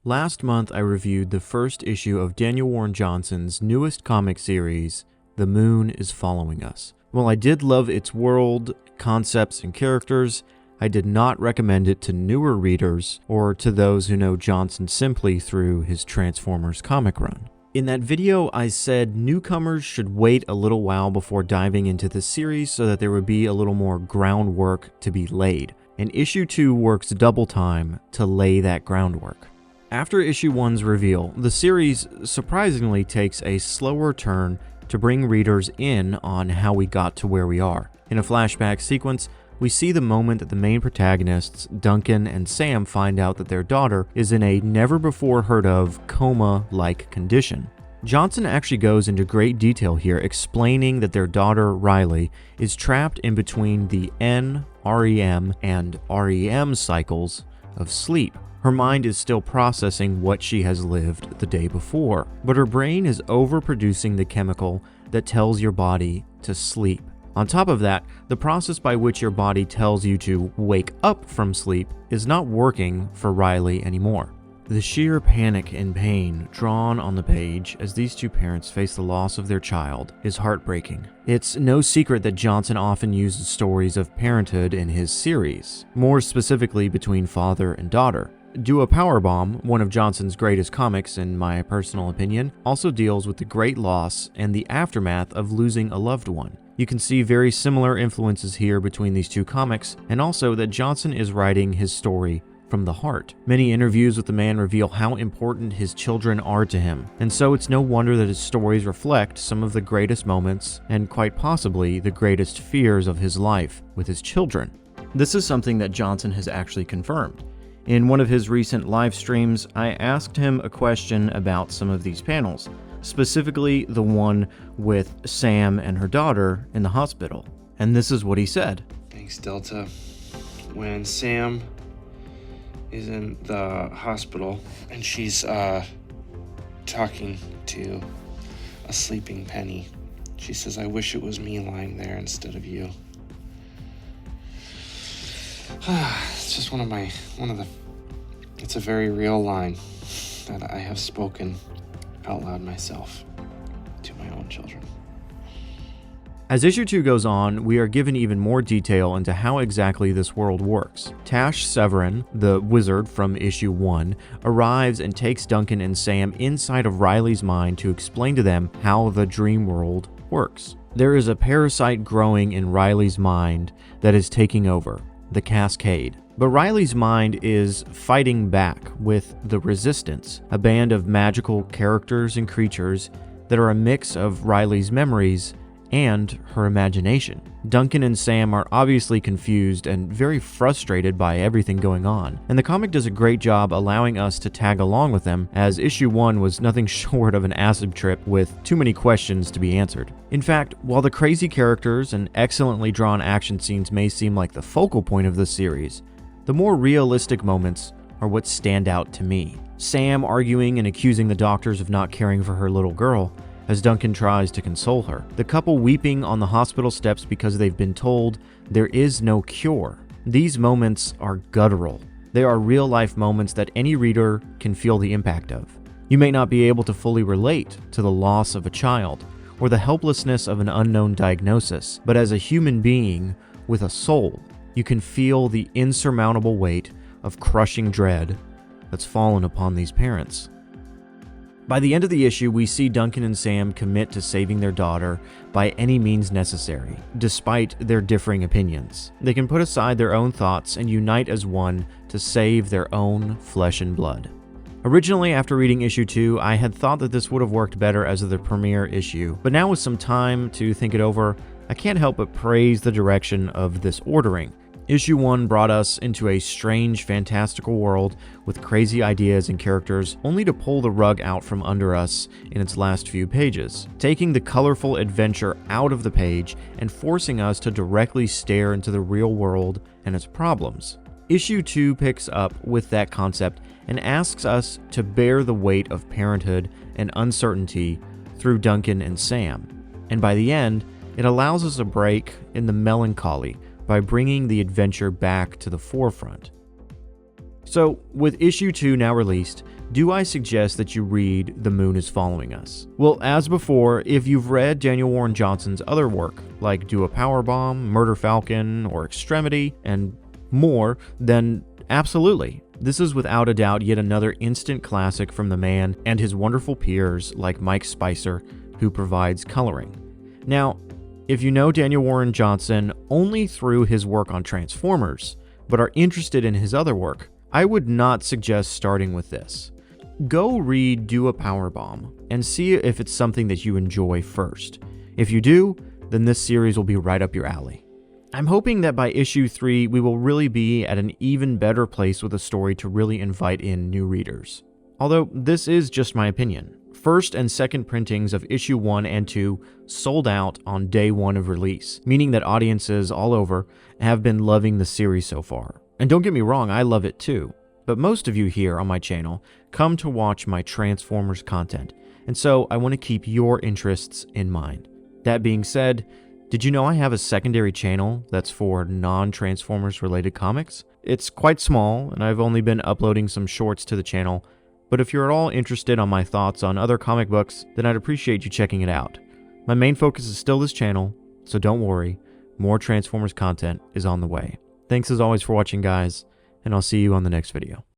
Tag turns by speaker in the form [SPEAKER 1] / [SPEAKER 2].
[SPEAKER 1] Last month, I reviewed the first issue of Daniel Warren Johnson's newest comic series, The Moon is Following Us. While I did love its world, concepts, and characters, I did not recommend it to newer readers or to those who know Johnson simply through his Transformers comic run. In that video, I said newcomers should wait a little while before diving into the series so that there would be a little more groundwork to be laid, and issue 2 works double time to lay that groundwork. After issue 1's reveal, the series surprisingly takes a slower turn to bring readers in on how we got to where we are. In a flashback sequence, we see the moment that the main protagonists, Duncan and Sam, find out that their daughter is in a never-before-heard-of coma-like condition. Johnson actually goes into great detail here, explaining that their daughter, Riley, is trapped in between the NREM and REM cycles of sleep. Her mind is still processing what she has lived the day before, but her brain is overproducing the chemical that tells your body to sleep. On top of that, the process by which your body tells you to wake up from sleep is not working for Riley anymore. The sheer panic and pain drawn on the page as these two parents face the loss of their child is heartbreaking. It's no secret that Johnson often uses stories of parenthood in his series, more specifically between father and daughter. Do a Powerbomb, one of Johnson's greatest comics in my personal opinion, also deals with the great loss and the aftermath of losing a loved one. You can see very similar influences here between these two comics, and also that Johnson is writing his story from the heart. Many interviews with the man reveal how important his children are to him, and so it's no wonder that his stories reflect some of the greatest moments, and quite possibly the greatest fears of his life with his children. This is something that Johnson has actually confirmed. In one of his recent live streams, I asked him a question about some of these panels, specifically the one with Sam and her daughter in the hospital. And this is what he said.
[SPEAKER 2] Thanks, Delta. When Sam is in the hospital and she's talking to a sleeping Penny, she says, "I wish it was me lying there instead of you." It's just it's a very real line that I have spoken out loud myself to my own children.
[SPEAKER 1] As issue 2 goes on, we are given even more detail into how exactly this world works. Tash Severin, the wizard from issue 1, arrives and takes Duncan and Sam inside of Riley's mind to explain to them how the dream world works. There is a parasite growing in Riley's mind that is taking over, the Cascade. But Riley's mind is fighting back with the Resistance, a band of magical characters and creatures that are a mix of Riley's memories and her imagination. Duncan and Sam are obviously confused and very frustrated by everything going on, and the comic does a great job allowing us to tag along with them, as issue 1 was nothing short of an acid trip with too many questions to be answered. In fact, while the crazy characters and excellently drawn action scenes may seem like the focal point of this series, the more realistic moments are what stand out to me. Sam arguing and accusing the doctors of not caring for her little girl as Duncan tries to console her. The couple weeping on the hospital steps because they've been told there is no cure. These moments are guttural. They are real-life moments that any reader can feel the impact of. You may not be able to fully relate to the loss of a child or the helplessness of an unknown diagnosis, but as a human being with a soul, you can feel the insurmountable weight of crushing dread that's fallen upon these parents. By the end of the issue, we see Duncan and Sam commit to saving their daughter by any means necessary, despite their differing opinions. They can put aside their own thoughts and unite as one to save their own flesh and blood. Originally, after reading issue 2, I had thought that this would have worked better as the premiere issue, but now with some time to think it over, I can't help but praise the direction of this ordering. Issue 1 brought us into a strange, fantastical world with crazy ideas and characters, only to pull the rug out from under us in its last few pages, taking the colorful adventure out of the page and forcing us to directly stare into the real world and its problems. Issue 2 picks up with that concept and asks us to bear the weight of parenthood and uncertainty through Duncan and Sam, and by the end, it allows us a break in the melancholy by bringing the adventure back to the forefront. So, with issue 2 now released, do I suggest that you read The Moon is Following Us? Well, as before, if you've read Daniel Warren Johnson's other work, like Do a Powerbomb, Murder Falcon, or Extremity, and more, then absolutely. This is without a doubt yet another instant classic from the man and his wonderful peers like Mike Spicer, who provides coloring. Now, if you know Daniel Warren Johnson only through his work on Transformers, but are interested in his other work, I would not suggest starting with this. Go read Do a Powerbomb and see if it's something that you enjoy first. If you do, then this series will be right up your alley. I'm hoping that by issue 3, we will really be at an even better place with a story to really invite in new readers. Although this is just my opinion. First and second printings of issue 1 and 2 sold out on day 1 of release, meaning that audiences all over have been loving the series so far. And don't get me wrong, I love it too. But most of you here on my channel come to watch my Transformers content, and so I want to keep your interests in mind. That being said, did you know I have a secondary channel that's for non-Transformers related comics? It's quite small, and I've only been uploading some shorts to the channel, but if you're at all interested on my thoughts on other comic books, then I'd appreciate you checking it out. My main focus is still this channel, so don't worry, more Transformers content is on the way. Thanks as always for watching, guys, and I'll see you on the next video.